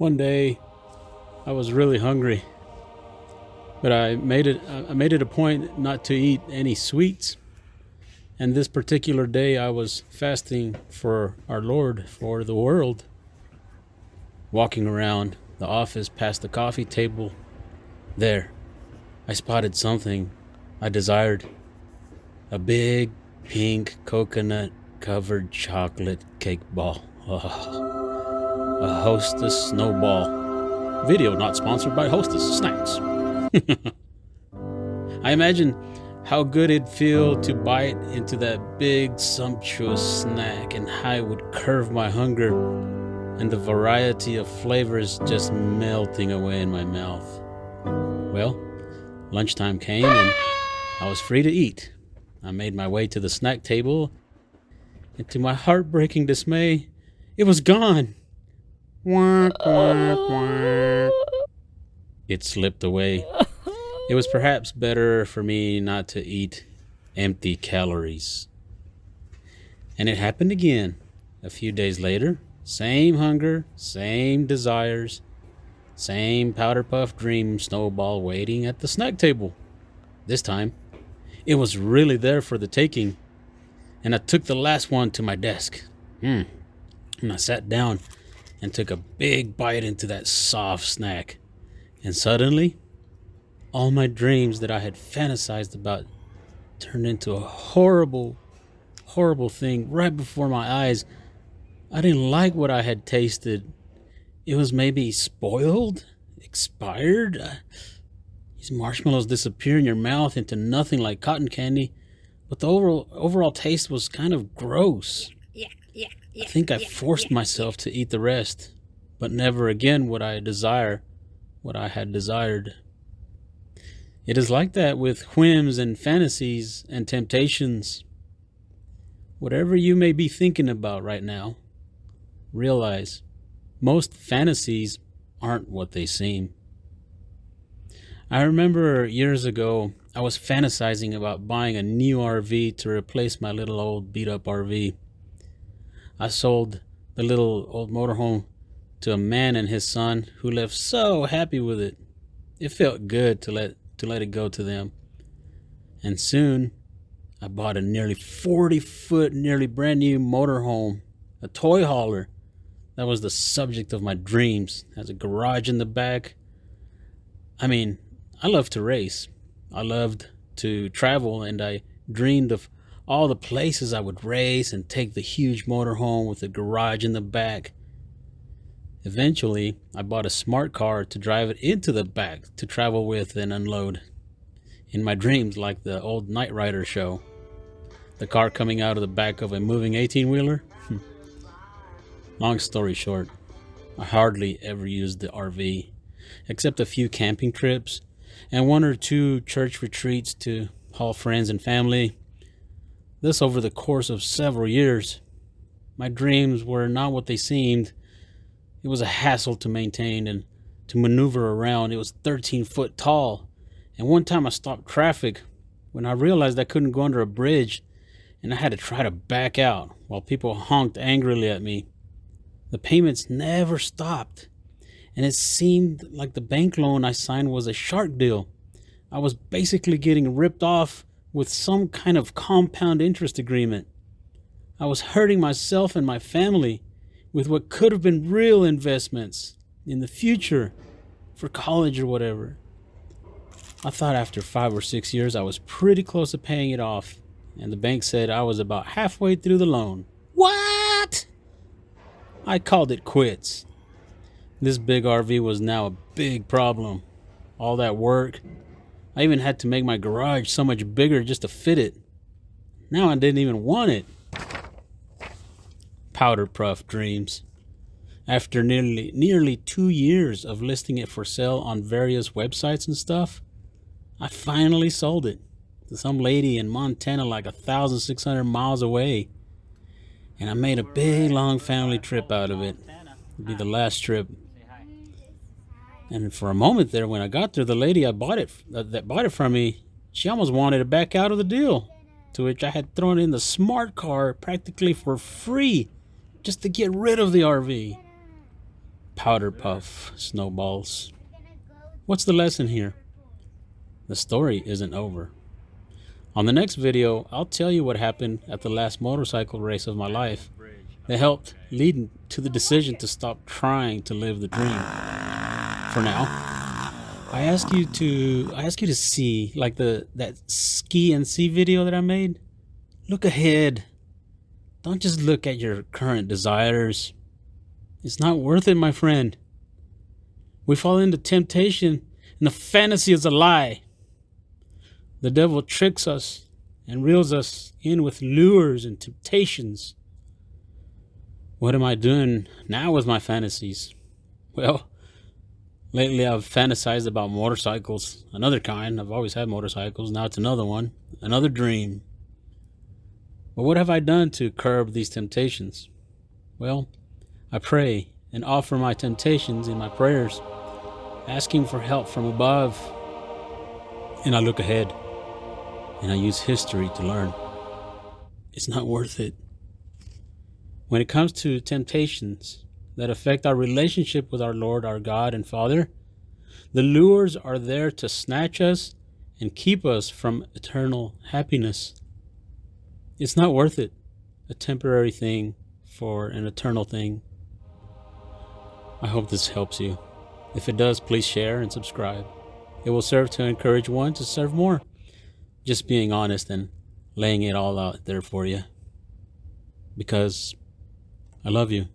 One day, I was really hungry, but I made it a point not to eat any sweets. And this particular day, I was fasting for our Lord, for the world. Walking around the office past the coffee table, there, I spotted something I desired. A big pink coconut covered chocolate cake ball. A Hostess Sno Ball. Video not sponsored by Hostess Snacks. I imagine how good it'd feel to bite into that big sumptuous snack and how it would curb my hunger and the variety of flavors just melting away in my mouth. Well, lunchtime came and I was free to eat. I made my way to the snack table, and to my heartbreaking dismay, it was gone. Quack, quack, quack. It slipped away. It was perhaps better for me not to eat empty calories. And it happened again. A few days later, same hunger, same desires, same powder puff dream snowball waiting at the snack table. This time, it was really there for the taking, and I took the last one to my desk. And I sat down and took a big bite into that soft snack. And suddenly, all my dreams that I had fantasized about turned into a horrible, horrible thing right before my eyes. I didn't like what I had tasted. It was maybe spoiled, expired. These marshmallows disappear in your mouth into nothing like cotton candy, but the overall taste was kind of gross. I think I forced myself to eat the rest, but never again would I desire what I had desired. It is like that with whims and fantasies and temptations. Whatever you may be thinking about right now, realize most fantasies aren't what they seem. I remember years ago, I was fantasizing about buying a new RV to replace my little old beat-up RV. I sold the little old motorhome to a man and his son who left so happy with it. It felt good to let it go to them. And soon, I bought a nearly 40-foot, nearly brand new motorhome, a toy hauler. That was the subject of my dreams. It has a garage in the back. I mean, I love to race. I loved to travel, and I dreamed of all the places I would race and take the huge motorhome with a garage in the back. Eventually, I bought a smart car to drive it into the back to travel with and unload. In my dreams, like the old Knight Rider show. The car coming out of the back of a moving 18-wheeler. Long story short, I hardly ever used the RV, except a few camping trips and one or two church retreats to haul friends and family. This over the course of several years. My dreams were not what they seemed. It was a hassle to maintain and to maneuver around. It was 13 foot tall. And one time I stopped traffic when I realized I couldn't go under a bridge, and I had to try to back out while people honked angrily at me. The payments never stopped, and it seemed like the bank loan I signed was a shark deal. I was basically getting ripped off with some kind of compound interest agreement. I was hurting myself and my family with what could have been real investments in the future for college or whatever. I thought after 5 or 6 years I was pretty close to paying it off, and the bank said I was about halfway through the loan. What? I called it quits. This big RV was now a big problem. All that work. I even had to make my garage so much bigger just to fit it. Now I didn't even want it. Powder puff dreams. After nearly 2 years of listing it for sale on various websites and stuff, I finally sold it to some lady in Montana like 1,600 miles away. And I made a big long family trip out of it. It'd be the last trip. And for a moment there, when I got there, the lady that bought it from me, she almost wanted to back out of the deal. To which I had thrown in the smart car practically for free just to get rid of the RV. powder puff snowballs. What's the lesson here? The story isn't over. On the next video, I'll tell you what happened at the last motorcycle race of my life that helped lead to the decision to stop trying to live the dream. For now, I ask you to see like that ski and see video that I made. Look ahead. Don't just look at your current desires. It's not worth it, my friend. We fall into temptation, and the fantasy is a lie. The devil tricks us and reels us in with lures and temptations. What am I doing now with my fantasies? Well, lately I've fantasized about motorcycles, another kind. I've always had motorcycles. Now it's another one, another dream. But what have I done to curb these temptations? Well, I pray and offer my temptations in my prayers, asking for help from above. And I look ahead, and I use history to learn. It's not worth it. When it comes to temptations that affect our relationship with our Lord, our God and Father, the lures are there to snatch us and keep us from eternal happiness. It's not worth it, a temporary thing for an eternal thing. I hope this helps you. If it does, please share and subscribe. It will serve to encourage one to serve more. Just being honest and laying it all out there for you. Because I love you.